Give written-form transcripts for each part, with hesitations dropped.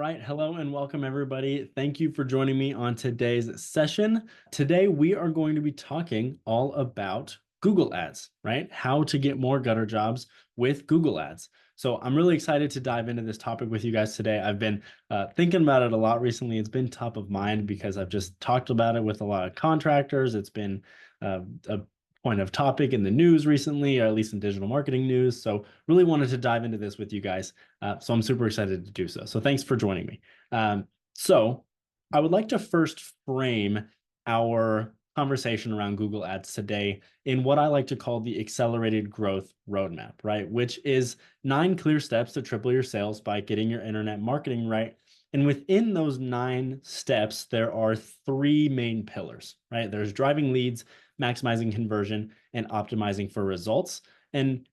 right. Hello and welcome, everybody. Thank you for joining me on today's session. Today, we are going to be talking all about Google Ads, right? How to get more gutter jobs with Google Ads. So I'm really excited to dive into this topic with you guys today. I've been thinking about it a lot recently. It's been top of mind because I've just talked about it with a lot of contractors. It's been a point of topic in the news recently, or at least in digital marketing news. So really wanted to dive into this with you guys. So I'm super excited to do so. So thanks for joining me. So I would like to first frame our conversation around Google Ads today in what I like to call the accelerated growth roadmap, right? Which is 9 clear steps to triple your sales by getting your internet marketing right. And within those 9 steps, there are 3 main pillars, right? There's driving leads, maximizing conversion, and optimizing for results. And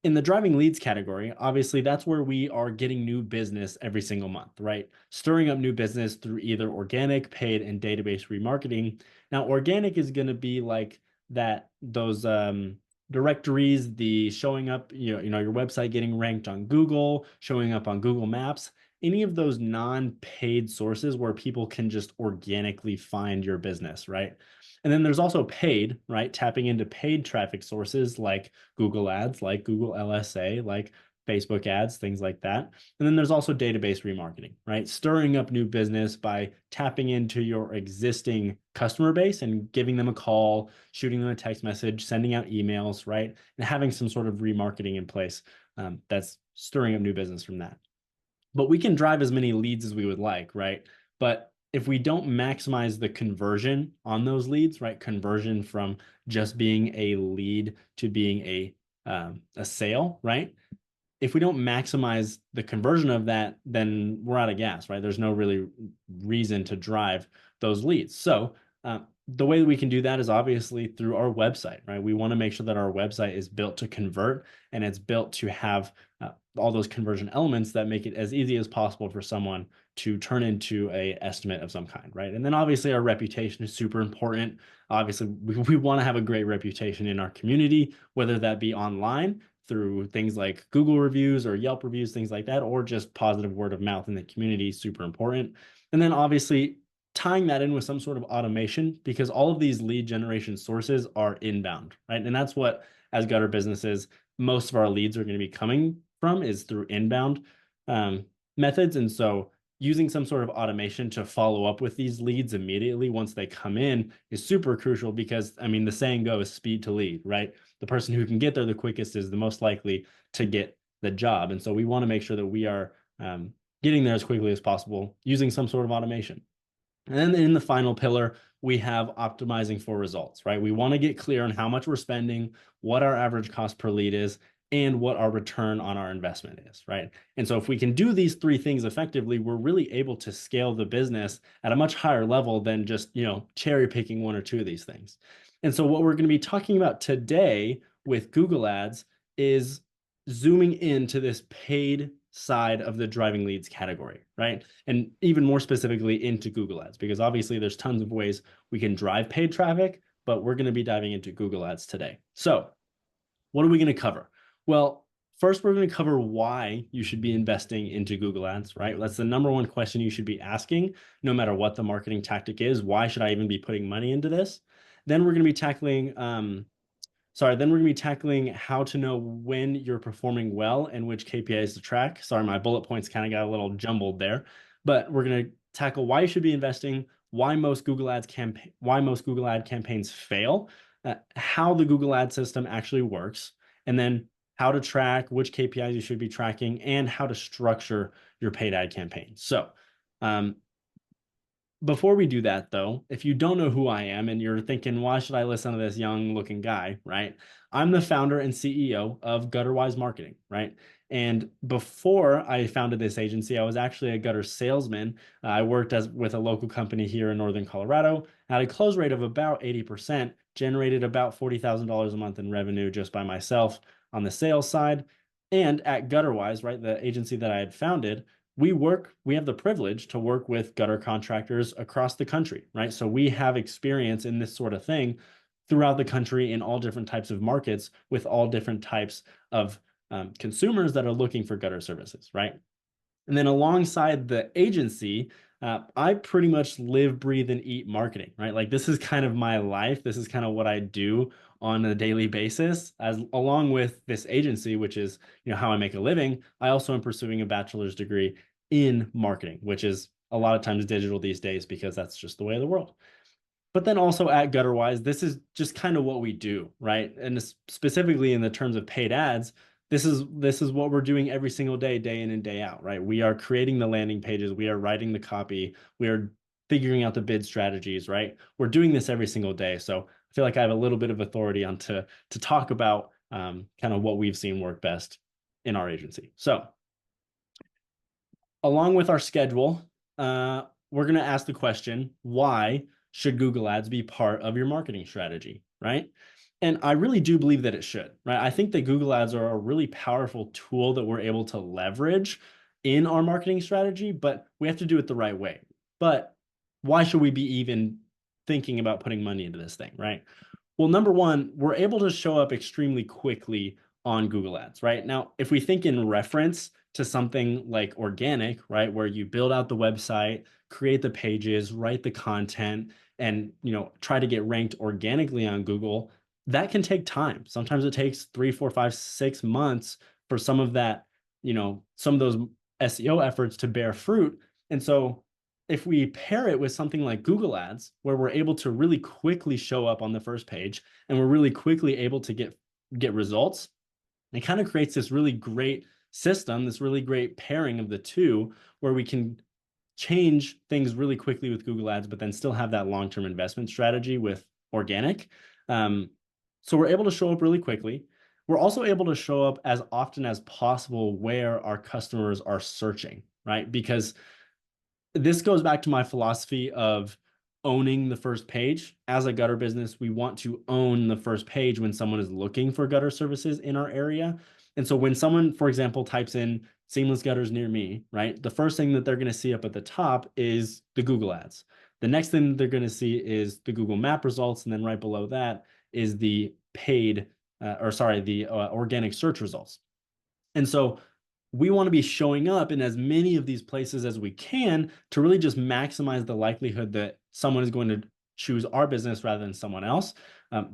in the driving leads category, obviously that's where we are getting new business every single month, right? Stirring up new business through either organic, paid, and database remarketing. Now, organic is going to be like those directories, the showing up, your website getting ranked on Google, showing up on Google Maps, any of those non-paid sources where people can just organically find your business, right? And then there's also paid, right? Tapping into paid traffic sources like Google Ads, like Google LSA, like Facebook ads, things like that. And then there's also database remarketing, right? Stirring up new business by tapping into your existing customer base and giving them a call, shooting them a text message, sending out emails, right? And having some sort of remarketing in place that's stirring up new business from that. But we can drive as many leads as we would like, right? But if we don't maximize the conversion on those leads, right? Conversion from just being a lead to being a sale, right? If we don't maximize the conversion of that, then we're out of gas, right? There's no really reason to drive those leads. So the way that we can do that is obviously through our website, right? We want to make sure that our website is built to convert and it's built to have all those conversion elements that make it as easy as possible for someone to turn into a estimate of some kind, right? And then obviously our reputation is super important. Obviously, we want to have a great reputation in our community, whether that be online through things like Google reviews or Yelp reviews, things like that, or just positive word of mouth in the community is super important. And then obviously tying that in with some sort of automation, because all of these lead generation sources are inbound, right? And that's what, as gutter businesses, most of our leads are going to be coming from is through inbound methods. And so using some sort of automation to follow up with these leads immediately once they come in is super crucial because, I mean, the saying goes speed to lead, right? The person who can get there the quickest is the most likely to get the job. And so we want to make sure that we are getting there as quickly as possible using some sort of automation. And then in the final pillar, we have optimizing for results, right? We want to get clear on how much we're spending, what our average cost per lead is, and what our return on our investment is, right? And so if we can do these 3 things effectively, we're really able to scale the business at a much higher level than just, cherry picking 1 or 2 of these things. And so what we're going to be talking about today with Google Ads is zooming into this paid side of the driving leads category, right? And even more specifically into Google Ads, because obviously there's tons of ways we can drive paid traffic, but we're going to be diving into Google Ads today. So what are we going to cover? Well, first, we're going to cover why you should be investing into Google Ads, right? That's the number 1 question you should be asking, no matter what the marketing tactic is. Why should I even be putting money into this? Then we're going to be tackling how to know when you're performing well and which KPIs to track. Sorry, my bullet points kind of got a little jumbled there, but we're going to tackle why you should be investing, why most Google ad campaigns fail, how the Google ad system actually works, and then how to track which KPIs you should be tracking and how to structure your paid ad campaign. So, before we do that, though, if you don't know who I am and you're thinking, why should I listen to this young looking guy, right? I'm the founder and CEO of Gutterwise Marketing, right? And before I founded this agency, I was actually a gutter salesman. I worked with a local company here in Northern Colorado, had a close rate of about 80%, generated about $40,000 a month in revenue just by myself on the sales side. And at Gutterwise, right, the agency that I had founded, we have the privilege to work with gutter contractors across the country, right? So we have experience in this sort of thing throughout the country in all different types of markets with all different types of consumers that are looking for gutter services, right? And then alongside the agency, I pretty much live, breathe, and eat marketing, right? Like this is kind of my life. This is kind of what I do on a daily basis, as along with this agency, which is, how I make a living. I also am pursuing a bachelor's degree in marketing, which is a lot of times digital these days because that's just the way of the world. But then also at Gutterwise, this is just kind of what we do, right? And specifically in the terms of paid ads, this is what we're doing every single day, day in and day out, right? We are creating the landing pages, we are writing the copy, we are figuring out the bid strategies, right? We're doing this every single day. So I feel like I have a little bit of authority on to talk about kind of what we've seen work best in our agency. So along with our schedule, we're going to ask the question, why should Google Ads be part of your marketing strategy, right? And I really do believe that it should, right? I think that Google Ads are a really powerful tool that we're able to leverage in our marketing strategy, but we have to do it the right way. But why should we be even thinking about putting money into this thing, right? Well, number one, we're able to show up extremely quickly on Google Ads, right? Now, if we think in reference to something like organic, right, where you build out the website, create the pages, write the content, and try to get ranked organically on Google, that can take time. Sometimes it takes 3, 4, 5, 6 months for some of that, some of those SEO efforts to bear fruit. And so if we pair it with something like Google Ads, where we're able to really quickly show up on the first page and we're really quickly able to get results, it kind of creates this really great system, this really great pairing of the two, where we can change things really quickly with Google Ads, but then still have that long-term investment strategy with organic. So we're able to show up really quickly. We're also able to show up as often as possible where our customers are searching, right? Because this goes back to my philosophy of owning the first page. As a gutter business, we want to own the first page when someone is looking for gutter services in our area. And so when someone, for example, types in seamless gutters near me, right, the first thing that they're going to see up at the top is the Google Ads. The next thing they're going to see is the Google Map results. And then right below that is the organic search results. And so we want to be showing up in as many of these places as we can to really just maximize the likelihood that someone is going to choose our business rather than someone else,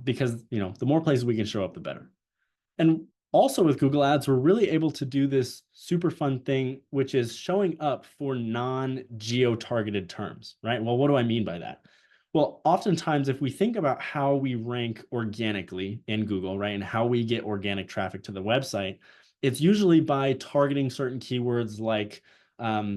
because the more places we can show up, the better. And also with Google Ads, we're really able to do this super fun thing, which is showing up for non-geo-targeted terms, right? Well, what do I mean by that? Well, oftentimes, if we think about how we rank organically in Google, right, and how we get organic traffic to the website, it's usually by targeting certain keywords like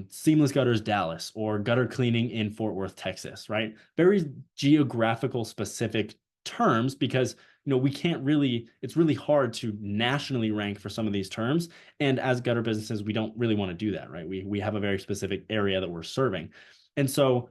seamless gutters Dallas or gutter cleaning in Fort Worth, Texas, right? Very geographical specific terms, because we can't really, it's really hard to nationally rank for some of these terms. And as gutter businesses, we don't really want to do that, right? We have a very specific area that we're serving. And so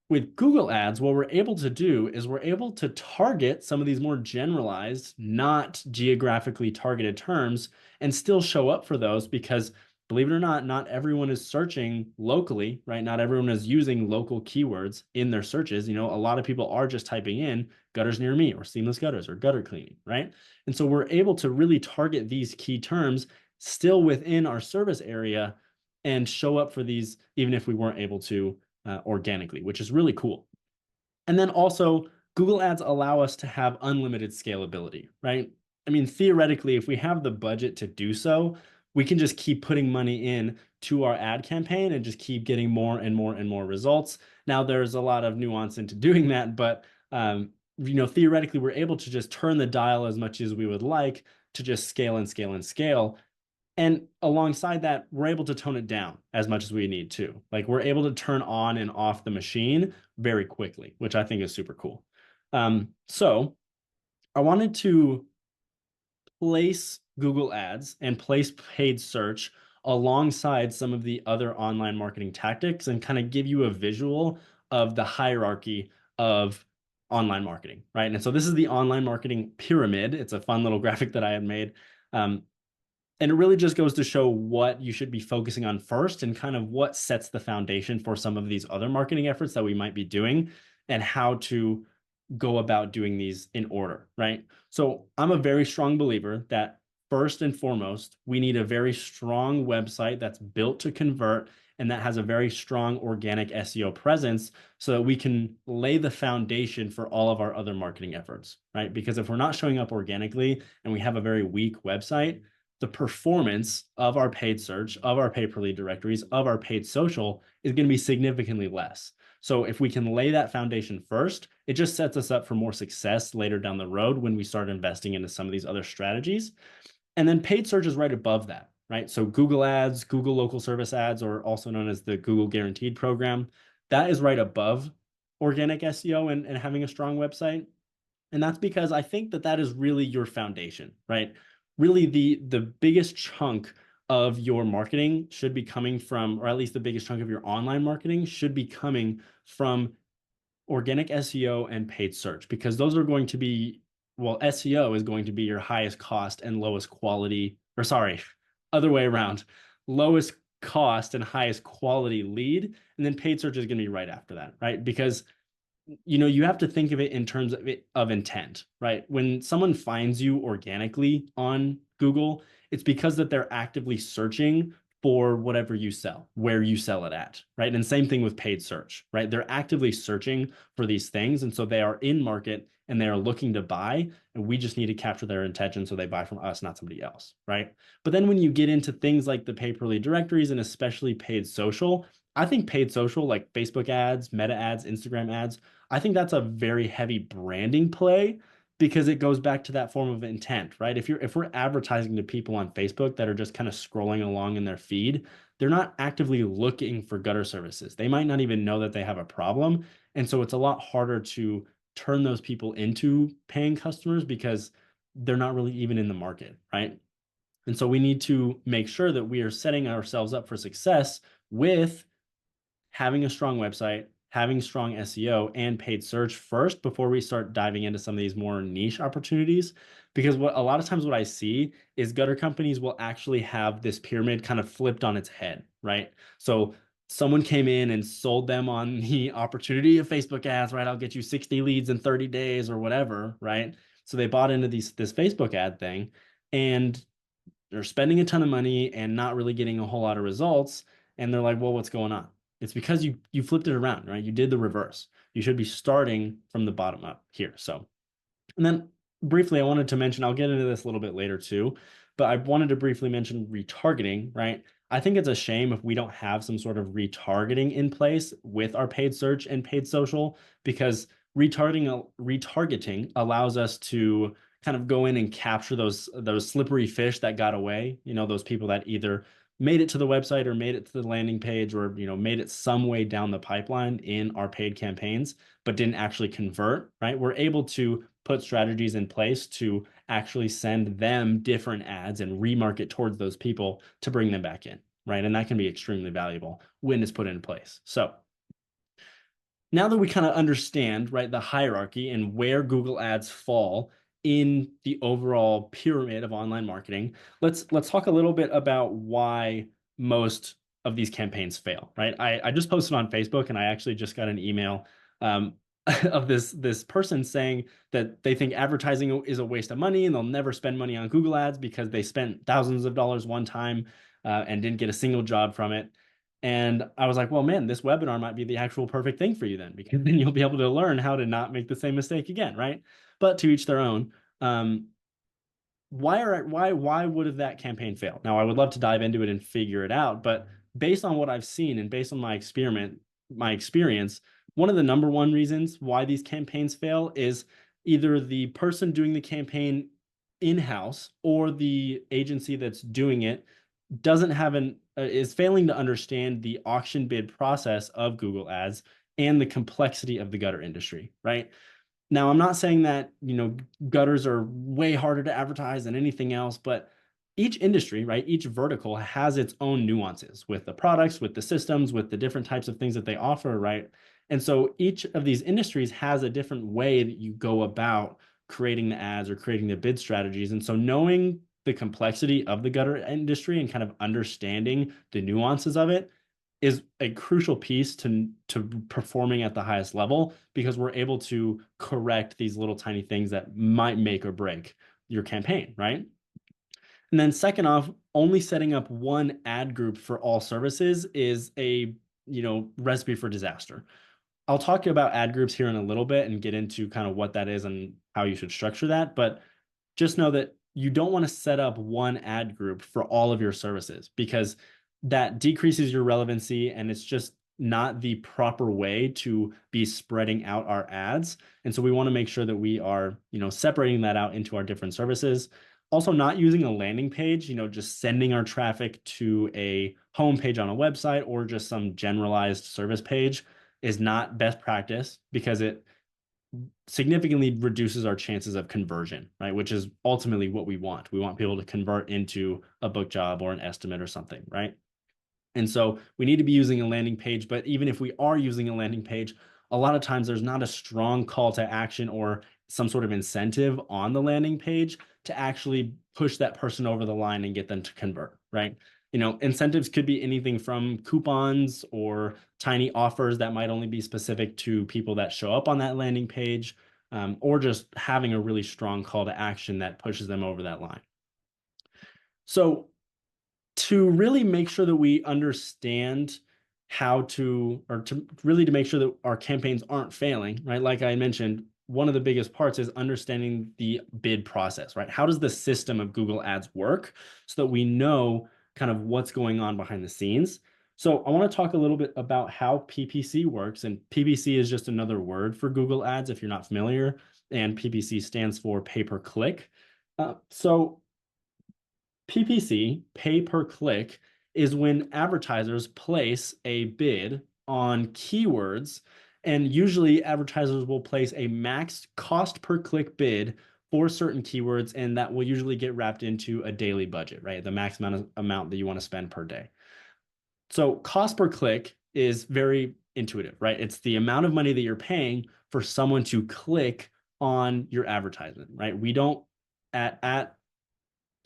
with Google Ads, what we're able to do is we're able to target some of these more generalized, not geographically targeted terms and still show up for those, because believe it or not everyone is searching locally, right? Not everyone is using local keywords in their searches. A lot of people are just typing in gutters near me or seamless gutters or gutter cleaning, right? And so we're able to really target these key terms still within our service area and show up for these, even if we weren't able to organically, which is really cool. And then also Google Ads allow us to have unlimited scalability, right? I mean, theoretically, if we have the budget to do so, we can just keep putting money in to our ad campaign and just keep getting more and more and more results. Now, there's a lot of nuance into doing that, but theoretically, we're able to just turn the dial as much as we would like to just scale and scale and scale. And alongside that, we're able to tone it down as much as we need to. Like, we're able to turn on and off the machine very quickly, which I think is super cool. So I wanted to place Google Ads and place paid search alongside some of the other online marketing tactics and kind of give you a visual of the hierarchy of online marketing, right? And so this is the online marketing pyramid. It's a fun little graphic that I had made. And it really just goes to show what you should be focusing on first and kind of what sets the foundation for some of these other marketing efforts that we might be doing and how to go about doing these in order, right? So I'm a very strong believer that first and foremost, we need a very strong website that's built to convert and that has a very strong organic SEO presence so that we can lay the foundation for all of our other marketing efforts, right? Because if we're not showing up organically and we have a very weak website, the performance of our paid search, of our pay-per-lead directories, of our paid social is going to be significantly less. So if we can lay that foundation first, it just sets us up for more success later down the road when we start investing into some of these other strategies. And then paid search is right above that, right? So Google Ads, Google Local Service Ads, or also known as the Google Guaranteed program, that is right above organic SEO and having a strong website. And that's because I think that that is really your foundation, right? Really the biggest chunk of your marketing should be coming from, or at least the biggest chunk of your online marketing should be coming from organic SEO and paid search, because those are going to be, well, SEO is going to be your highest cost and lowest quality, or sorry, other way around, lowest cost and highest quality lead. And then paid search is going to be right after that, right? Because you have to think of it in terms of intent, right? When someone finds you organically on Google, it's because that they're actively searching for whatever you sell, where you sell it at, right? And same thing with paid search, right? They're actively searching for these things. And so they are in market and they are looking to buy, and we just need to capture their intention so they buy from us, not somebody else, right? But then when you get into things like the pay-per-lead directories and especially paid social, I think paid social like Facebook ads, Meta ads, Instagram ads, I think that's a very heavy branding play because it goes back to that form of intent, right? If we're advertising to people on Facebook that are just kind of scrolling along in their feed, they're not actively looking for gutter services. They might not even know that they have a problem. And so it's a lot harder to turn those people into paying customers because they're not really even in the market, right? And so we need to make sure that we are setting ourselves up for success with having a strong website, having strong SEO and paid search first before we start diving into some of these more niche opportunities. Because what a lot of times what I see is gutter companies will actually have this pyramid kind of flipped on its head, right? So someone came in and sold them on the opportunity of Facebook ads, right? I'll get you 60 leads in 30 days or whatever, right? So they bought into this Facebook ad thing and they're spending a ton of money and not really getting a whole lot of results. And they're like, well, what's going on? It's because you flipped it around, right? You did the reverse. You should be starting from the bottom up here. So, and then briefly, I wanted to mention, I'll get into this a little bit later too, but I wanted to briefly mention retargeting, right? I think it's a shame if we don't have some sort of retargeting in place with our paid search and paid social, because retargeting allows us to kind of go in and capture those slippery fish that got away, those people that either made it to the website or made it to the landing page or made it some way down the pipeline in our paid campaigns but didn't actually convert, right? We're able to put strategies in place to actually send them different ads and remarket towards those people to bring them back in, right? And that can be extremely valuable when it's put in place. So now that we kind of understand, right, the hierarchy and where Google Ads fall in the overall pyramid of online marketing, let's talk a little bit about why most of these campaigns fail, right? I just posted on Facebook and I actually just got an email of this person saying that they think advertising is a waste of money and they'll never spend money on Google Ads because they spent thousands of dollars one time and didn't get a single job from it. And I was like, well, man, this webinar might be the actual perfect thing for you then, because then you'll be able to learn how to not make the same mistake again, right? But to each their own. Why would that campaign fail? Now, I would love to dive into it and figure it out, but based on what I've seen and based on my experience, one of the number one reasons why these campaigns fail is either the person doing the campaign in-house or the agency that's doing it doesn't have is failing to understand the auction bid process of Google Ads and the complexity of the gutter industry, right? Now, I'm not saying that, gutters are way harder to advertise than anything else, but each industry, right, each vertical has its own nuances with the products, with the systems, with the different types of things that they offer, right? And so each of these industries has a different way that you go about creating the ads or creating the bid strategies. And so knowing the complexity of the gutter industry and kind of understanding the nuances of it is a crucial piece to performing at the highest level, because we're able to correct these little tiny things that might make or break your campaign, right? And then second off, only setting up one ad group for all services is a, recipe for disaster. I'll talk about ad groups here in a little bit and get into kind of what that is and how you should structure that. But just know that you don't want to set up one ad group for all of your services, because that decreases your relevancy and it's just not the proper way to be spreading out our ads. And so we want to make sure that we are, separating that out into our different services. Also, not using a landing page, just sending our traffic to a homepage on a website or just some generalized service page is not best practice, because it significantly reduces our chances of conversion, right? Which is ultimately what we want. We want people to convert into a book job or an estimate or something, right? And so we need to be using a landing page. But even if we are using a landing page, a lot of times there's not a strong call to action or some sort of incentive on the landing page to actually push that person over the line and get them to convert, right? Incentives could be anything from coupons or tiny offers that might only be specific to people that show up on that landing page, or just having a really strong call to action that pushes them over that line. So to really make sure that we understand to make sure that our campaigns aren't failing, right? Like I mentioned, one of the biggest parts is understanding the bid process, right? How does the system of Google Ads work so that we know kind of what's going on behind the scenes? So I want to talk a little bit about how PPC works. And PPC is just another word for Google Ads if you're not familiar. And PPC stands for pay per click. So PPC, pay per click, is when advertisers place a bid on keywords, and usually advertisers will place a max cost per click bid for certain keywords, and that will usually get wrapped into a daily budget, right? The max amount that you want to spend per day. So cost per click is very intuitive, right? It's the amount of money that you're paying for someone to click on your advertisement, right? We don't at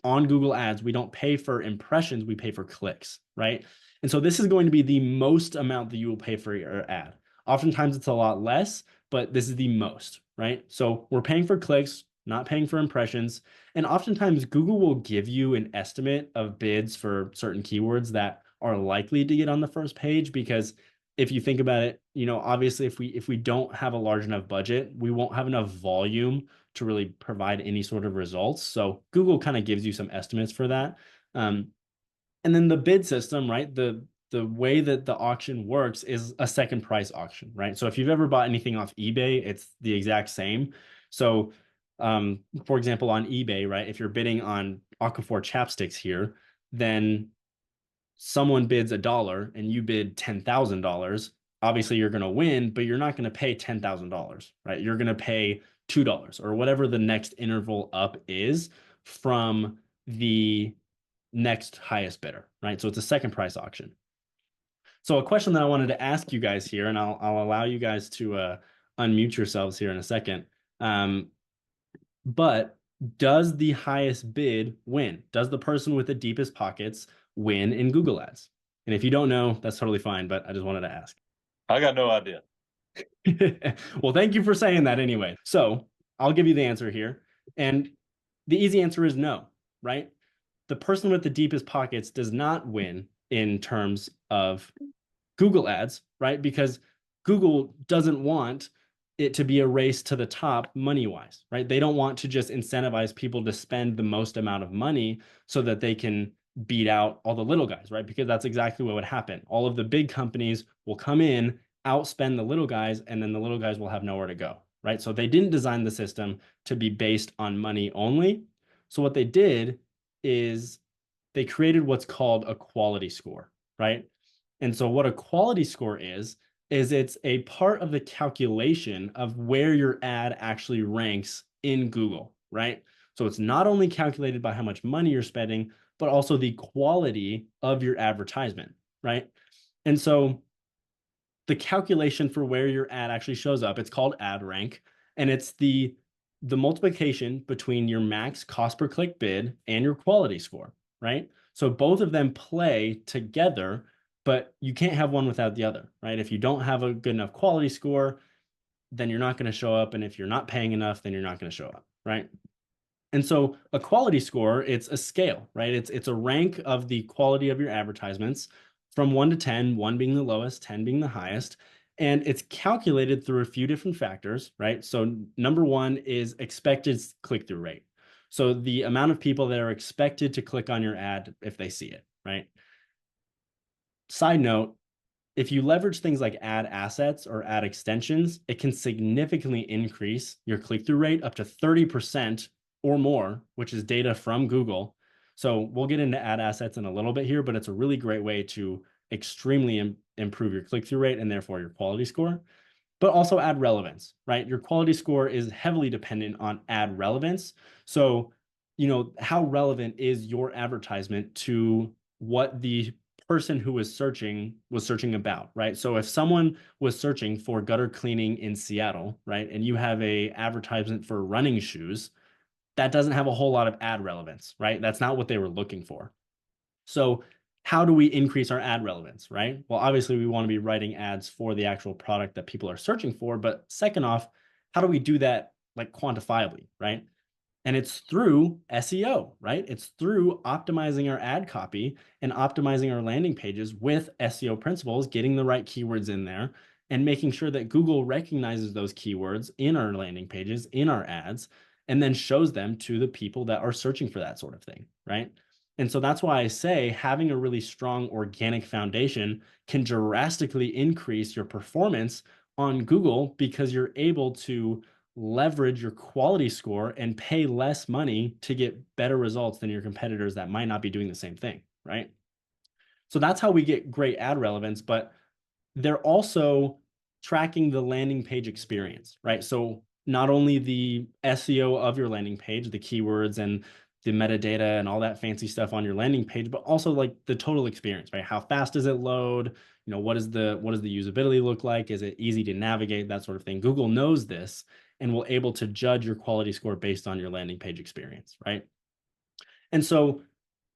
on Google Ads, we don't pay for impressions, we pay for clicks, right? And so this is going to be the most amount that you will pay for your ad. Oftentimes it's a lot less, but this is the most, right? So we're paying for clicks, not paying for impressions. And oftentimes Google will give you an estimate of bids for certain keywords that are likely to get on the first page, because if you think about it, obviously if we don't have a large enough budget, we won't have enough volume to really provide any sort of results. So Google kind of gives you some estimates for that. And then the bid system, right? The way that the auction works is a second price auction, right? So if you've ever bought anything off eBay, it's the exact same. So for example, on eBay, right? If you're bidding on Aquaphor chapsticks here, then someone bids $1 and you bid $10,000, obviously you're going to win, but you're not going to pay $10,000, right? You're going to pay $2 or whatever the next interval up is from the next highest bidder, right? So it's a second price auction. So a question that I wanted to ask you guys here, and I'll allow you guys to unmute yourselves here in a second. But does the highest bid win? Does the person with the deepest pockets win in Google Ads? And if you don't know, that's totally fine, but I just wanted to ask. I got no idea. Well, thank you for saying that anyway. So I'll give you the answer here. And the easy answer is no, right? The person with the deepest pockets does not win in terms of Google Ads, right? Because Google doesn't want it to be a race to the top money-wise, right? They don't want to just incentivize people to spend the most amount of money so that they can beat out all the little guys, right? Because that's exactly what would happen. All of the big companies will come in, outspend the little guys, and then the little guys will have nowhere to go, right? So they didn't design the system to be based on money only. So what they did is they created what's called a quality score, right? And so what a quality score is it's a part of the calculation of where your ad actually ranks in Google, right? So it's not only calculated by how much money you're spending, but also the quality of your advertisement, right? And so the calculation for where your ad actually shows up, it's called ad rank, and it's the multiplication between your max cost per click bid and your quality score, right? So both of them play together, but you can't have one without the other, right? If you don't have a good enough quality score, then you're not going to show up. And if you're not paying enough, then you're not going to show up, right? And so a quality score, it's a scale, right? It's a rank of the quality of your advertisements from 1 to 10, 1 being the lowest, 10 being the highest. And it's calculated through a few different factors, right? So number one is expected click-through rate. So the amount of people that are expected to click on your ad if they see it, right? Side note, if you leverage things like ad assets or ad extensions, it can significantly increase your click-through rate up to 30% or more, which is data from Google. So we'll get into ad assets in a little bit here, but it's a really great way to extremely improve your click-through rate and therefore your quality score. But also ad relevance, right? Your quality score is heavily dependent on ad relevance. So, how relevant is your advertisement to what the person who was searching about, right? So if someone was searching for gutter cleaning in Seattle, right, and you have a advertisement for running shoes, that doesn't have a whole lot of ad relevance, right? That's not what they were looking for. So how do we increase our ad relevance, right? Well, obviously we want to be writing ads for the actual product that people are searching for, but second off, how do we do that like quantifiably, right? And it's through SEO, right? It's through optimizing our ad copy and optimizing our landing pages with SEO principles, getting the right keywords in there and making sure that Google recognizes those keywords in our landing pages, in our ads, and then shows them to the people that are searching for that sort of thing, right? And so that's why I say having a really strong organic foundation can drastically increase your performance on Google because you're able to leverage your quality score and pay less money to get better results than your competitors that might not be doing the same thing, right? So that's how we get great ad relevance, but they're also tracking the landing page experience, right? So not only the SEO of your landing page, the keywords and the metadata and all that fancy stuff on your landing page, but also like the total experience, right? How fast does it load? What does the usability look like? Is it easy to navigate? That sort of thing. Google knows this and will able to judge your quality score based on your landing page experience, right? And so,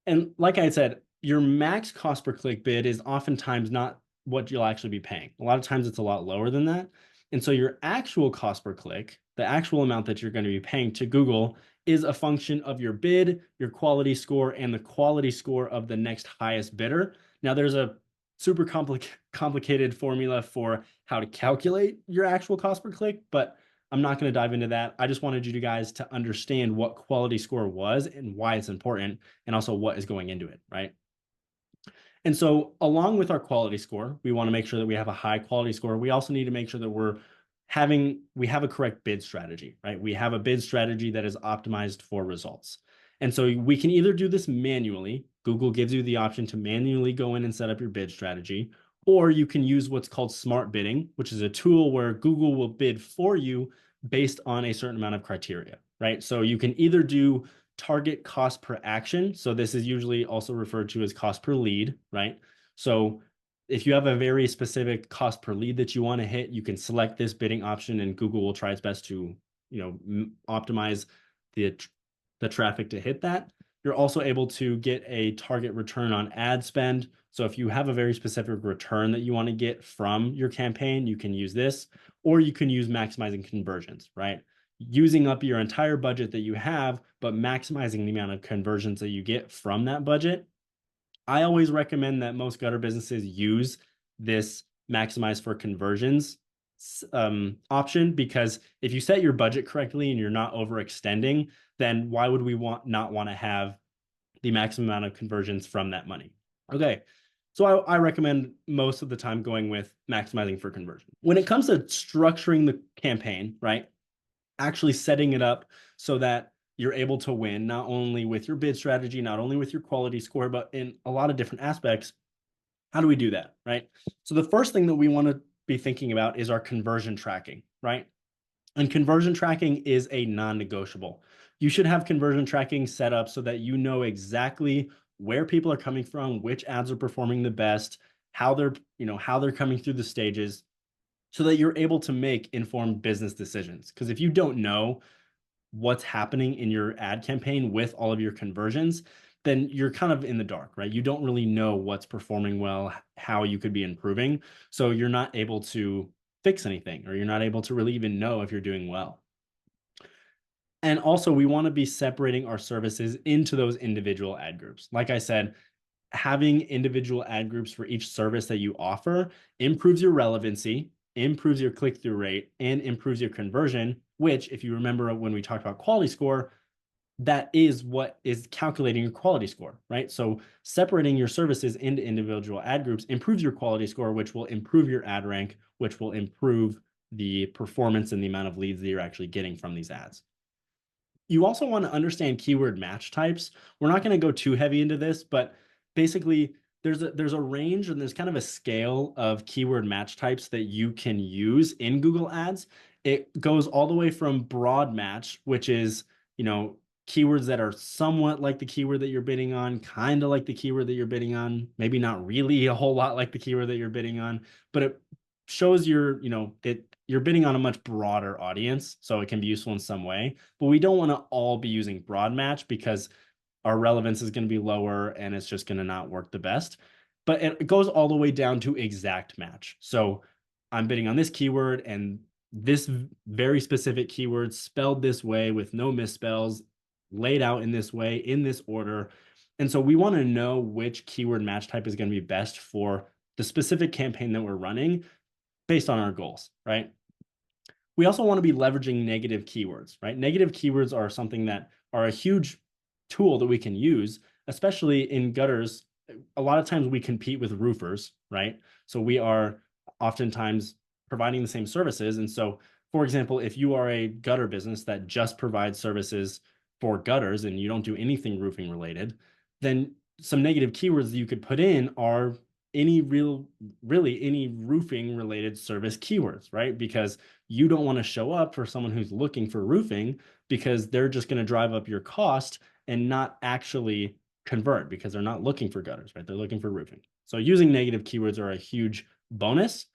and like I said, your max cost per click bid is oftentimes not what you'll actually be paying. A lot of times it's a lot lower than that. And so your actual cost per click, the actual amount that you're going to be paying to Google is a function of your bid, your quality score, and the quality score of the next highest bidder. Now there's a super complicated formula for how to calculate your actual cost per click, but I'm not going to dive into that. I just wanted you guys to understand what quality score was and why it's important, and also what is going into it, right? And so along with our quality score, we want to make sure that we have a high quality score. We also need to make sure that we have a correct bid strategy, right? We have a bid strategy that is optimized for results. And so we can either do this manually. Google gives you the option to manually go in and set up your bid strategy, or you can use what's called smart bidding, which is a tool where Google will bid for you based on a certain amount of criteria, right? So you can either do target cost per action. So this is usually also referred to as cost per lead, right? So if you have a very specific cost per lead that you want to hit, you can select this bidding option and Google will try its best to, optimize the traffic to hit that. You're also able to get a target return on ad spend. So if you have a very specific return that you want to get from your campaign, you can use this, or you can use maximizing conversions, right? Using up your entire budget that you have, but maximizing the amount of conversions that you get from that budget. I always recommend that most gutter businesses use this maximize for conversions option, because if you set your budget correctly and you're not overextending, then why would we not want to have the maximum amount of conversions from that money? Okay, so I recommend most of the time going with maximizing for conversion. When it comes to structuring the campaign, right, actually setting it up so that you're able to win, not only with your bid strategy, not only with your quality score, but in a lot of different aspects. How do we do that, right? So the first thing that we want to be thinking about is our conversion tracking, right? And conversion tracking is a non-negotiable. You should have conversion tracking set up so that you know exactly where people are coming from, which ads are performing the best, how they're coming through the stages, so that you're able to make informed business decisions. Because if you don't know what's happening in your ad campaign with all of your conversions, then you're kind of in the dark, right? You don't really know what's performing well, how you could be improving. So you're not able to fix anything, or you're not able to really even know if you're doing well. And also, we want to be separating our services into those individual ad groups. Like I said, having individual ad groups for each service that you offer improves your relevancy, improves your click-through rate, and improves your conversion, which, if you remember when we talked about quality score, that is what is calculating your quality score, right? So separating your services into individual ad groups improves your quality score, which will improve your ad rank, which will improve the performance and the amount of leads that you're actually getting from these ads. You also want to understand keyword match types. We're not going to go too heavy into this, but basically there's a range and there's kind of a scale of keyword match types that you can use in Google Ads. It goes all the way from broad match, which is, keywords that are somewhat like the keyword that you're bidding on, kind of like the keyword that you're bidding on, maybe not really a whole lot like the keyword that you're bidding on, but it shows you're bidding on a much broader audience, so it can be useful in some way. But we don't want to all be using broad match because our relevance is going to be lower and it's just going to not work the best. But it goes all the way down to exact match. So I'm bidding on this keyword and this very specific keyword spelled this way with no misspells, laid out in this way, in this order. And so we want to know which keyword match type is going to be best for the specific campaign that we're running based on our goals, right? We also want to be leveraging negative keywords, right? Negative keywords are something that are a huge tool that we can use, especially in gutters. A lot of times we compete with roofers, right? So we are oftentimes providing the same services. And so, for example, if you are a gutter business that just provides services for gutters and you don't do anything roofing related, then some negative keywords that you could put in are really any roofing related service keywords, right? Because you don't want to show up for someone who's looking for roofing because they're just going to drive up your cost and not actually convert because they're not looking for gutters, right? They're looking for roofing. So using negative keywords are a huge bonus.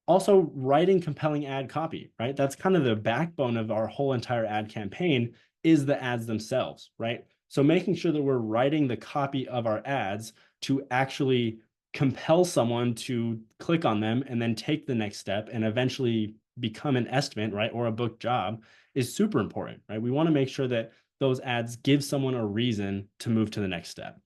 Also, writing compelling ad copy, right? That's kind of the backbone of our whole entire ad campaign is the ads themselves, right? So making sure that we're writing the copy of our ads to actually compel someone to click on them and then take the next step and eventually become an estimate, right? Or a booked job is super important, right? We want to make sure that those ads give someone a reason to move to the next step.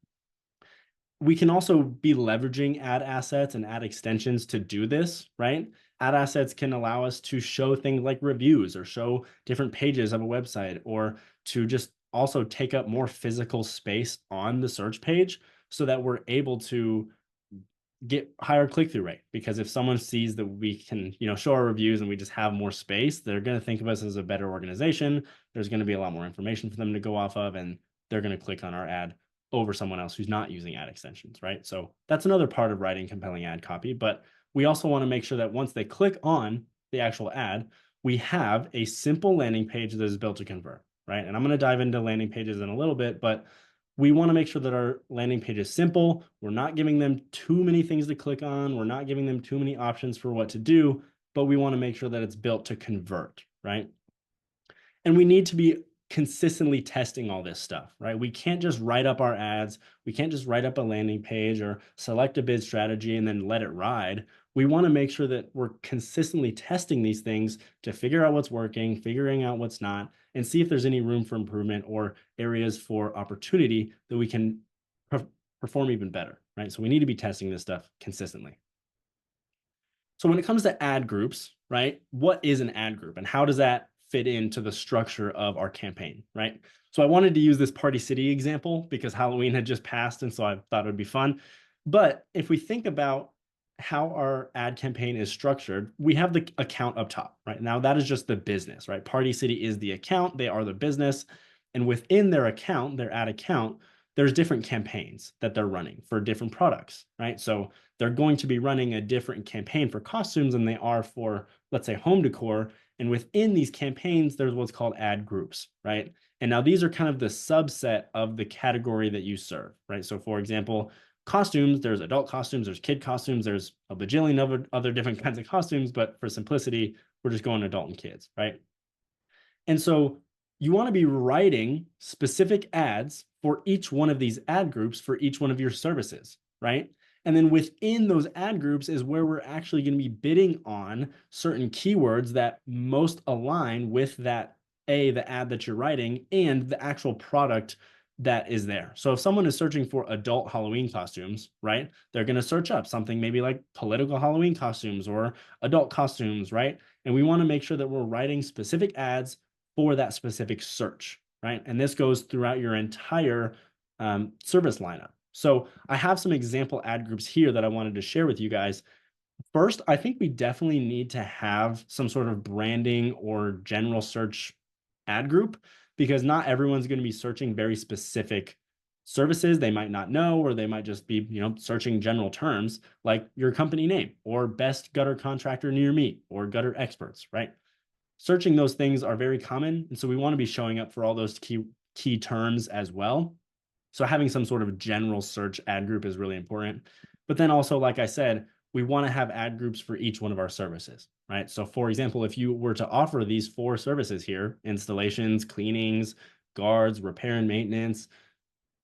We can also be leveraging ad assets and ad extensions to do this, right? Ad assets can allow us to show things like reviews or show different pages of a website or to just also take up more physical space on the search page so that we're able to get higher click-through rate. Because if someone sees that we can, show our reviews and we just have more space, they're going to think of us as a better organization. There's going to be a lot more information for them to go off of, and they're going to click on our ad over someone else who's not using ad extensions, right? So that's another part of writing compelling ad copy. But we also want to make sure that once they click on the actual ad, we have a simple landing page that is built to convert, right? And I'm going to dive into landing pages in a little bit, but we want to make sure that our landing page is simple. We're not giving them too many things to click on. We're not giving them too many options for what to do, but we want to make sure that it's built to convert, right? And we need to be consistently testing all this stuff, right? We can't just write up our ads. We can't just write up a landing page or select a bid strategy and then let it ride. We want to make sure that we're consistently testing these things to figure out what's working, figuring out what's not, and see if there's any room for improvement or areas for opportunity that we can perform even better, right? So we need to be testing this stuff consistently. So when it comes to ad groups, right, what is an ad group and how does that fit into the structure of our campaign, right? So I wanted to use this Party City example because Halloween had just passed, and so I thought it would be fun. But if we think about how our ad campaign is structured, we have the account up top, right? Now that is just the business, right? Party City is the account, they are the business. And within their account, their ad account, there's different campaigns that they're running for different products, right? So they're going to be running a different campaign for costumes than they are for, let's say, home decor. And within these campaigns, there's what's called ad groups, right? And now these are kind of the subset of the category that you serve, right? So for example, costumes, there's adult costumes, there's kid costumes, there's a bajillion of other different kinds of costumes, but for simplicity, we're just going adult and kids, right? And so you want to be writing specific ads for each one of these ad groups for each one of your services, right? And then within those ad groups is where we're actually going to be bidding on certain keywords that most align with that the ad that you're writing and the actual product that is there. So if someone is searching for adult Halloween costumes, right, they're going to search up something maybe like political Halloween costumes or adult costumes, right? And we want to make sure that we're writing specific ads for that specific search, right? And this goes throughout your entire service lineup. So I have some example ad groups here that I wanted to share with you guys. First, I think we definitely need to have some sort of branding or general search ad group, because not everyone's going to be searching very specific services they might not know, or they might just be, searching general terms like your company name or best gutter contractor near me or gutter experts, right? Searching those things are very common. And so we want to be showing up for all those key terms as well. So having some sort of general search ad group is really important. But then also, like I said, we want to have ad groups for each one of our services, right? So for example, if you were to offer these 4 services here, installations, cleanings, guards, repair and maintenance,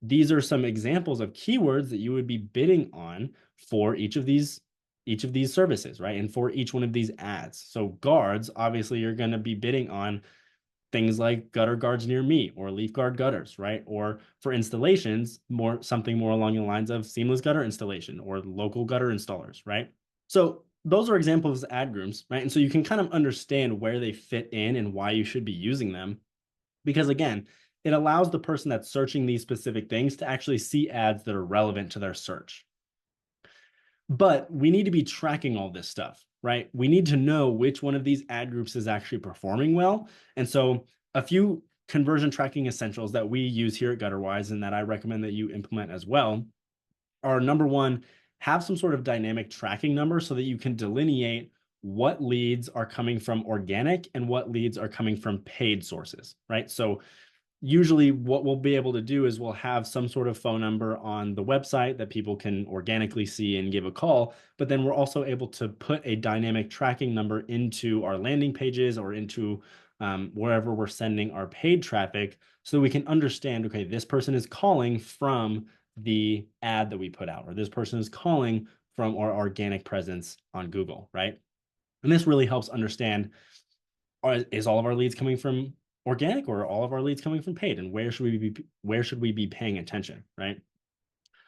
these are some examples of keywords that you would be bidding on for each of these services, right? And for each one of these ads. So guards, obviously you're going to be bidding on things like gutter guards near me or leaf guard gutters, right? Or for installations, something more along the lines of seamless gutter installation or local gutter installers, right? So those are examples of ad groups, right? And so you can kind of understand where they fit in and why you should be using them. Because again, it allows the person that's searching these specific things to actually see ads that are relevant to their search. But we need to be tracking all this stuff, right? We need to know which one of these ad groups is actually performing well. And so a few conversion tracking essentials that we use here at GutterWise and that I recommend that you implement as well are, number one, have some sort of dynamic tracking number so that you can delineate what leads are coming from organic and what leads are coming from paid sources, right? So usually what we'll be able to do is we'll have some sort of phone number on the website that people can organically see and give a call, but then we're also able to put a dynamic tracking number into our landing pages or into wherever we're sending our paid traffic, so we can understand, okay, this person is calling from the ad that we put out, or this person is calling from our organic presence on Google, right? And this really helps understand, is all of our leads coming from organic or are all of our leads coming from paid, and where should we be paying attention, right?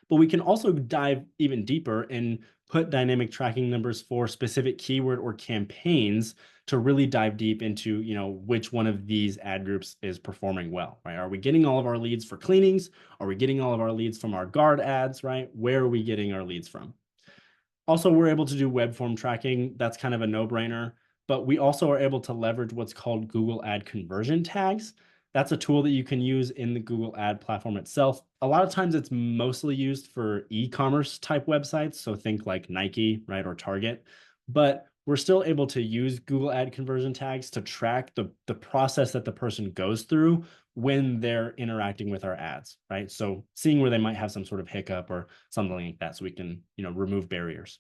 But we can also dive even deeper and put dynamic tracking numbers for specific keyword or campaigns to really dive deep into, which one of these ad groups is performing well, right? Are we getting all of our leads for cleanings? Are we getting all of our leads from our guard ads, right? Where are we getting our leads from? Also, we're able to do web form tracking. That's kind of a no-brainer. But we also are able to leverage what's called Google Ad Conversion Tags. That's a tool that you can use in the Google Ad platform itself. A lot of times it's mostly used for e-commerce type websites. So think like Nike, right, or Target. But we're still able to use Google Ad Conversion Tags to track the process that the person goes through when they're interacting with our ads, right? So seeing where they might have some sort of hiccup or something like that, so we can, remove barriers.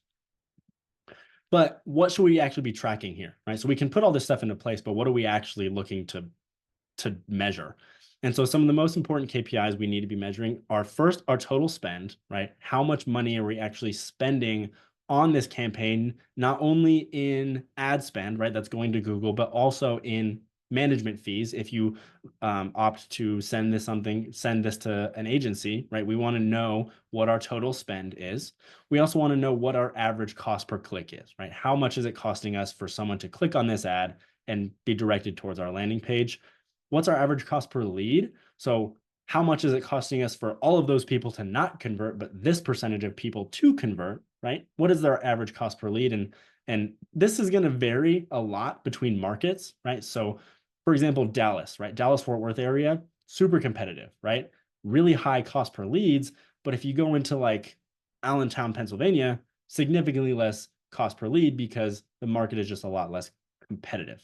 But what should we actually be tracking here, right? So we can put all this stuff into place, but what are we actually looking to measure? And so some of the most important KPIs we need to be measuring are, first, our total spend, right? How much money are we actually spending on this campaign, not only in ad spend, right? That's going to Google, but also in management fees. If you opt to send this to an agency, right? We want to know what our total spend is. We also want to know what our average cost per click is, right? How much is it costing us for someone to click on this ad and be directed towards our landing page? What's our average cost per lead? So how much is it costing us for all of those people to not convert, but this percentage of people to convert, right? What is their average cost per lead? And this is going to vary a lot between markets, right? So for example, Dallas, right? Dallas-Fort Worth area, super competitive, right? Really high cost per leads. But if you go into like Allentown, Pennsylvania, significantly less cost per lead because the market is just a lot less competitive.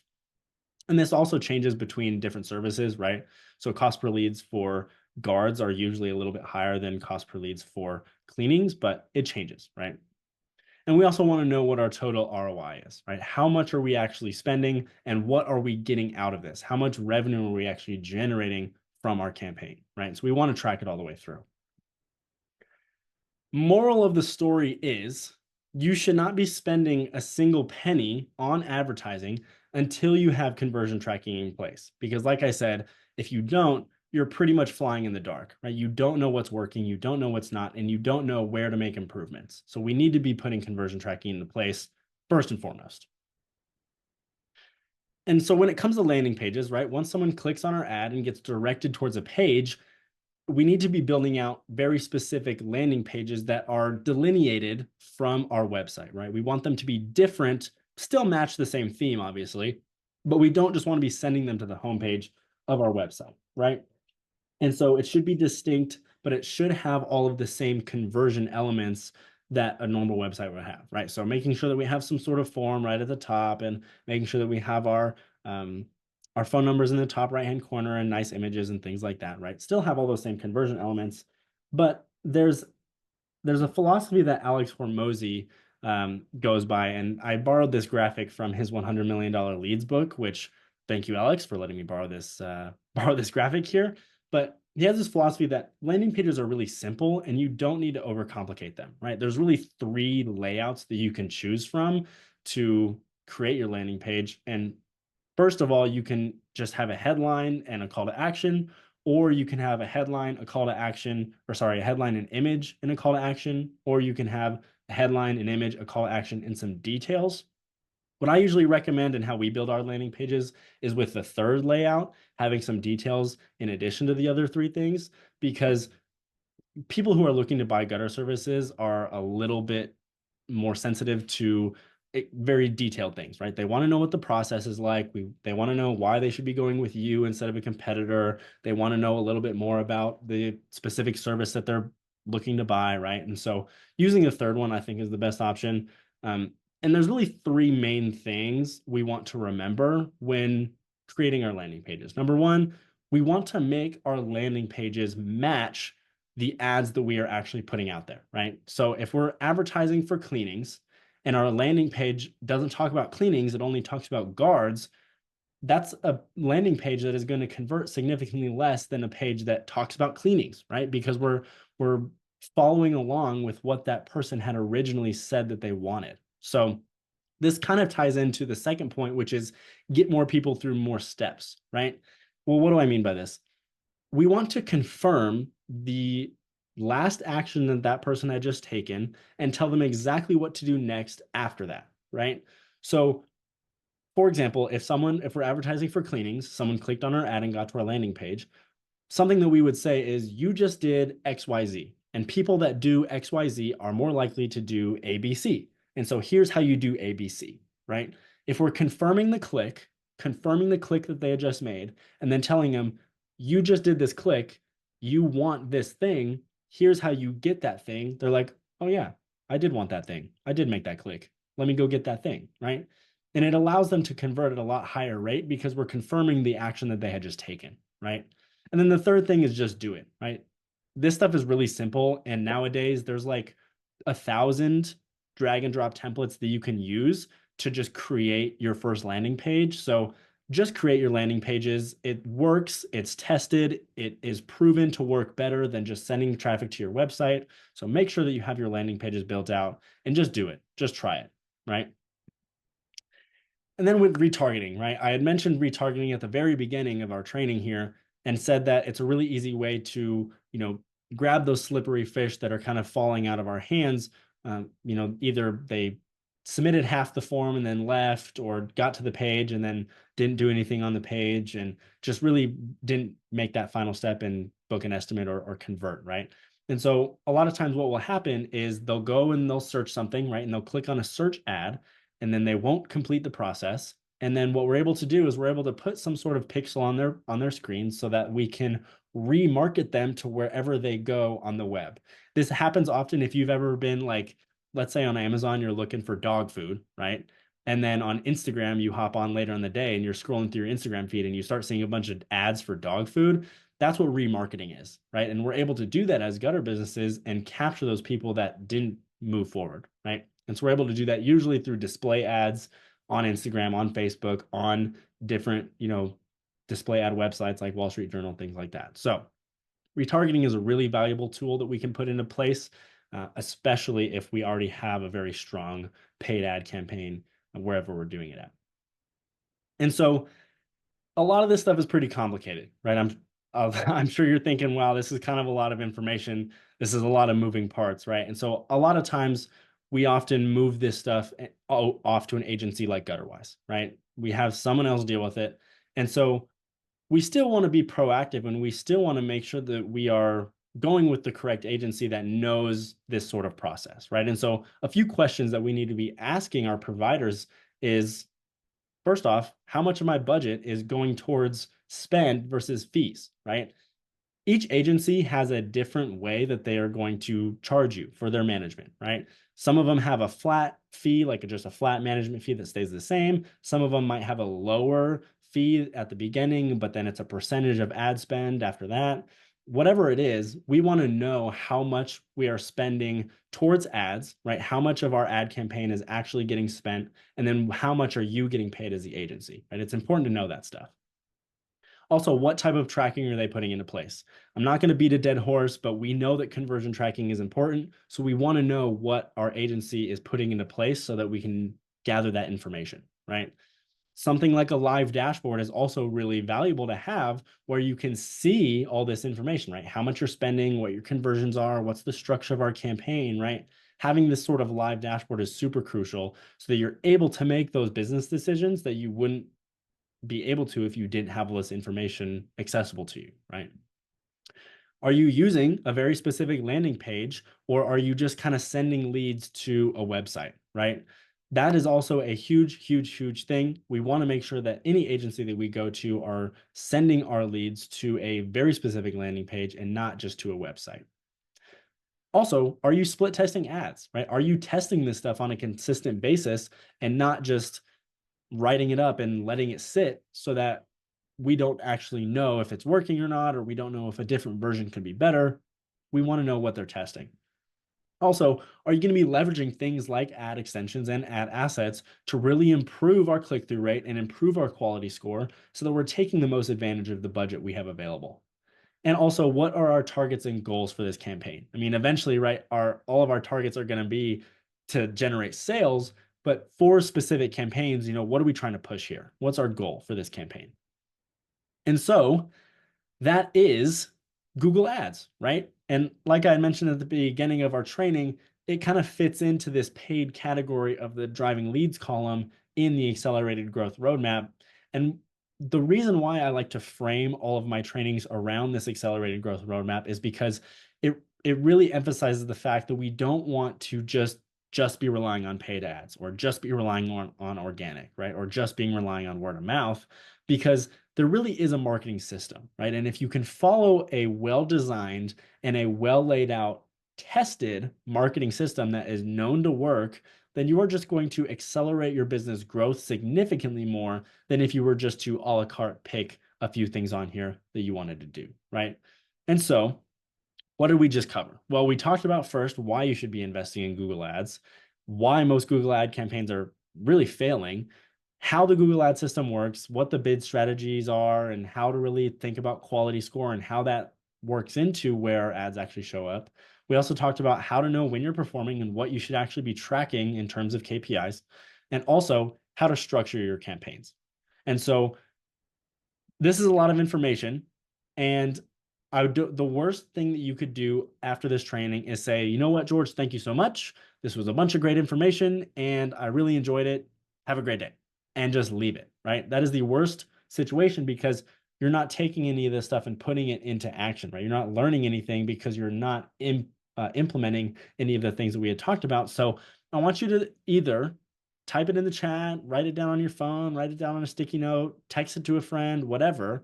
And this also changes between different services, right? So cost per leads for guards are usually a little bit higher than cost per leads for cleanings, but it changes, right? And we also want to know what our total ROI is, right? How much are we actually spending and what are we getting out of this? How much revenue are we actually generating from our campaign, right? So we want to track it all the way through. Moral of the story is, you should not be spending a single penny on advertising until you have conversion tracking in place. Because like I said, if you don't, you're pretty much flying in the dark, right? You don't know what's working, you don't know what's not, and you don't know where to make improvements. So we need to be putting conversion tracking into place first and foremost. And so when it comes to landing pages, right, once someone clicks on our ad and gets directed towards a page, we need to be building out very specific landing pages that are delineated from our website, right? We want them to be different, still match the same theme, obviously, but we don't just want to be sending them to the homepage of our website, right? And so it should be distinct, but it should have all of the same conversion elements that a normal website would have, right? So making sure that we have some sort of form right at the top, and making sure that we have our phone numbers in the top right-hand corner and nice images and things like that, right? Still have all those same conversion elements, but there's a philosophy that Alex Hormozy goes by, and I borrowed this graphic from his $100 million leads book, which thank you, Alex, for letting me borrow this graphic here. But he has this philosophy that landing pages are really simple and you don't need to overcomplicate them, right? There's really three layouts that you can choose from to create your landing page. And first of all, you can just have a headline and a call to action, or you can have a headline, a call to action, or sorry, a headline, an image, and a call to action, or you can have a headline, an image, a call to action, and some details. What I usually recommend and how we build our landing pages is with the third layout, having some details in addition to the other three things, because people who are looking to buy gutter services are a little bit more sensitive to very detailed things, right? They want to know what the process is like. They want to know why they should be going with you instead of a competitor. They want to know a little bit more about the specific service that they're looking to buy, right? And so using a third one, I think, is the best option. And there's really three main things we want to remember when creating our landing pages. Number one, we want to make our landing pages match the ads that we are actually putting out there, right? So if we're advertising for cleanings and our landing page doesn't talk about cleanings, it only talks about guards, that's a landing page that is going to convert significantly less than a page that talks about cleanings, right? Because we're following along with what that person had originally said that they wanted. So this kind of ties into the second point, which is get more people through more steps, right? Well, what do I mean by this? We want to confirm the last action that that person had just taken and tell them exactly what to do next after that, right? So, for example, if we're advertising for cleanings, someone clicked on our ad and got to our landing page, something that we would say is you just did XYZ, and people that do XYZ are more likely to do ABC. And so here's how you do ABC, right? If we're confirming the click that they had just made, and then telling them, you just did this click, you want this thing, here's how you get that thing. They're like, oh yeah, I did want that thing. I did make that click. Let me go get that thing, right? And it allows them to convert at a lot higher rate because we're confirming the action that they had just taken, right? And then the third thing is just do it, right? This stuff is really simple. And nowadays there's like 1,000 drag and drop templates that you can use to just create your first landing page. So just create your landing pages. It works, it's tested, it is proven to work better than just sending traffic to your website. So make sure that you have your landing pages built out and just do it. Just try it, right? And then with retargeting, right? I had mentioned retargeting at the very beginning of our training here and said that it's a really easy way to, grab those slippery fish that are kind of falling out of our hands. Either they submitted half the form and then left, or got to the page and then didn't do anything on the page and just really didn't make that final step and book an estimate or convert, right? And so a lot of times what will happen is they'll go and they'll search something, right? And they'll click on a search ad and then they won't complete the process. And then what we're able to do is we're able to put some sort of pixel on their screen so that we can remarket them to wherever they go on the web. This happens often if you've ever been like, let's say on Amazon, you're looking for dog food, right? And then on Instagram, you hop on later in the day and you're scrolling through your Instagram feed and you start seeing a bunch of ads for dog food. That's what remarketing is, right? And we're able to do that as gutter businesses and capture those people that didn't move forward, right? And so we're able to do that usually through display ads on Instagram, on Facebook, on different, display ad websites like Wall Street Journal, things like that. So retargeting is a really valuable tool that we can put into place, especially if we already have a very strong paid ad campaign wherever we're doing it at. And so a lot of this stuff is pretty complicated, right? I'm sure you're thinking, wow, this is kind of a lot of information. This is a lot of moving parts, right? And so a lot of times we often move this stuff off to an agency like Gutterwise, right? We have someone else deal with it. And so we still want to be proactive, and we still want to make sure that we are going with the correct agency that knows this sort of process, right? And so a few questions that we need to be asking our providers is, first off, how much of my budget is going towards spend versus fees, right? Each agency has a different way that they are going to charge you for their management, right? Some of them have a flat fee, like just a flat management fee that stays the same. Some of them might have a lower fee at the beginning, but then it's a percentage of ad spend after that. Whatever it is, we want to know how much we are spending towards ads, right? How much of our ad campaign is actually getting spent, and then how much are you getting paid as the agency, right? It's important to know that stuff. Also, what type of tracking are they putting into place? I'm not going to beat a dead horse, but we know that conversion tracking is important. So we want to know what our agency is putting into place so that we can gather that information, right? Something like a live dashboard is also really valuable to have, where you can see all this information, right? How much you're spending, what your conversions are, what's the structure of our campaign, right? Having this sort of live dashboard is super crucial so that you're able to make those business decisions that you wouldn't be able to if you didn't have all this information accessible to you, right? Are you using a very specific landing page, or are you just kind of sending leads to a website, right? That is also a huge, huge, huge thing. We want to make sure that any agency that we go to are sending our leads to a very specific landing page and not just to a website. Also, are you split testing ads, right? Are you testing this stuff on a consistent basis and not just writing it up and letting it sit so that we don't actually know if it's working or not, or we don't know if a different version could be better? We want to know what they're testing. Also, are you going to be leveraging things like ad extensions and ad assets to really improve our click-through rate and improve our quality score so that we're taking the most advantage of the budget we have available? And also, what are our targets and goals for this campaign? I mean, eventually, right, all of our targets are going to be to generate sales, but for specific campaigns, what are we trying to push here? What's our goal for this campaign? And so that is Google Ads, right? And like I mentioned at the beginning of our training, it kind of fits into this paid category of the driving leads column in the accelerated growth roadmap. And the reason why I like to frame all of my trainings around this accelerated growth roadmap is because it really emphasizes the fact that we don't want to just be relying on paid ads, or just be relying on organic, right? Or just being relying on word of mouth, because there really is a marketing system, right? And if you can follow a well-designed and a well-laid out, tested marketing system that is known to work, then you are just going to accelerate your business growth significantly more than if you were just to a la carte pick a few things on here that you wanted to do, right? And so what did we just cover? Well, we talked about first why you should be investing in Google Ads, why most Google ad campaigns are really failing, how the Google ad system works, what the bid strategies are, and how to really think about quality score and how that works into where ads actually show up. We also talked about how to know when you're performing and what you should actually be tracking in terms of KPIs, and also how to structure your campaigns. And so this is a lot of information, and the worst thing that you could do after this training is say, you know what, George, thank you so much. This was a bunch of great information and I really enjoyed it. Have a great day. And just leave it, right? That is the worst situation, because you're not taking any of this stuff and putting it into action, right? You're not learning anything because you're not implementing any of the things that we had talked about. So I want you to either type it in the chat, write it down on your phone, write it down on a sticky note, text it to a friend, whatever.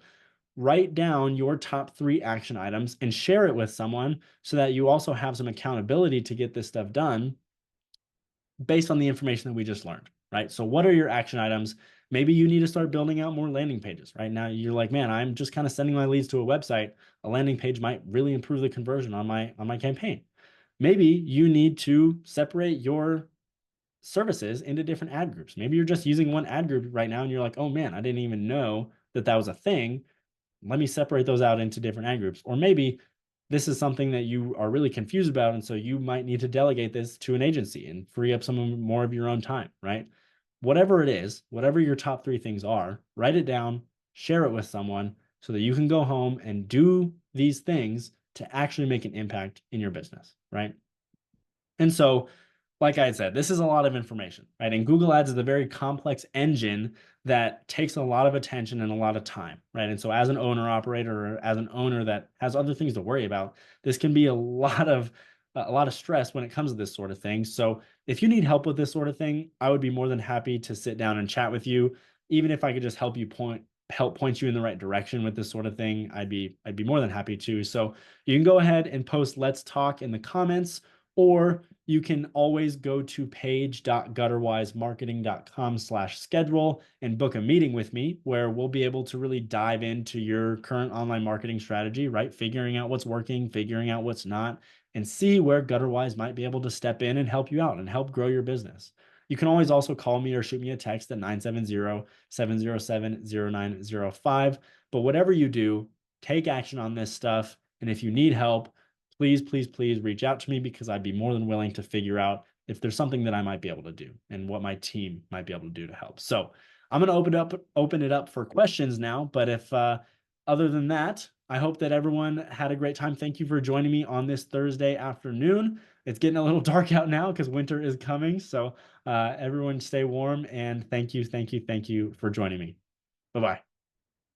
Write down your top 3 action items and share it with someone so that you also have some accountability to get this stuff done based on the information that we just learned, right? So what are your action items? Maybe you need to start building out more landing pages. Right now you're like, man, I'm just kind of sending my leads to a website. A landing page might really improve the conversion on my campaign. Maybe you need to separate your services into different ad groups. Maybe you're just using one ad group right now and you're like, oh man, I didn't even know that was a thing. Let me separate those out into different ad groups. Or maybe this is something that you are really confused about, and so you might need to delegate this to an agency and free up some more of your own time, right? whatever it is, whatever your top 3 things are, write it down, share it with someone so that you can go home and do these things to actually make an impact in your business, right? And so, like I said, this is a lot of information, right? And Google Ads is a very complex engine that takes a lot of attention and a lot of time, right? And so, as an owner operator or as an owner that has other things to worry about, this can be a lot of stress when it comes to this sort of thing. So, if you need help with this sort of thing, I would be more than happy to sit down and chat with you. Even if I could just help point you in the right direction with this sort of thing, I'd be more than happy to. So, you can go ahead and post "Let's talk" in the comments, or you can always go to page.gutterwisemarketing.com/schedule and book a meeting with me where we'll be able to really dive into your current online marketing strategy, right? Figuring out what's working, figuring out what's not, and see where Gutterwise might be able to step in and help you out and help grow your business. You can always also call me or shoot me a text at 970-707-0905. But whatever you do, take action on this stuff. And if you need help, please, please, please reach out to me because I'd be more than willing to figure out if there's something that I might be able to do and what my team might be able to do to help. So I'm going to open it up for questions now. But if other than that, I hope that everyone had a great time. Thank you for joining me on this Thursday afternoon. It's getting a little dark out now because winter is coming. So everyone stay warm, and thank you for joining me. Bye-bye.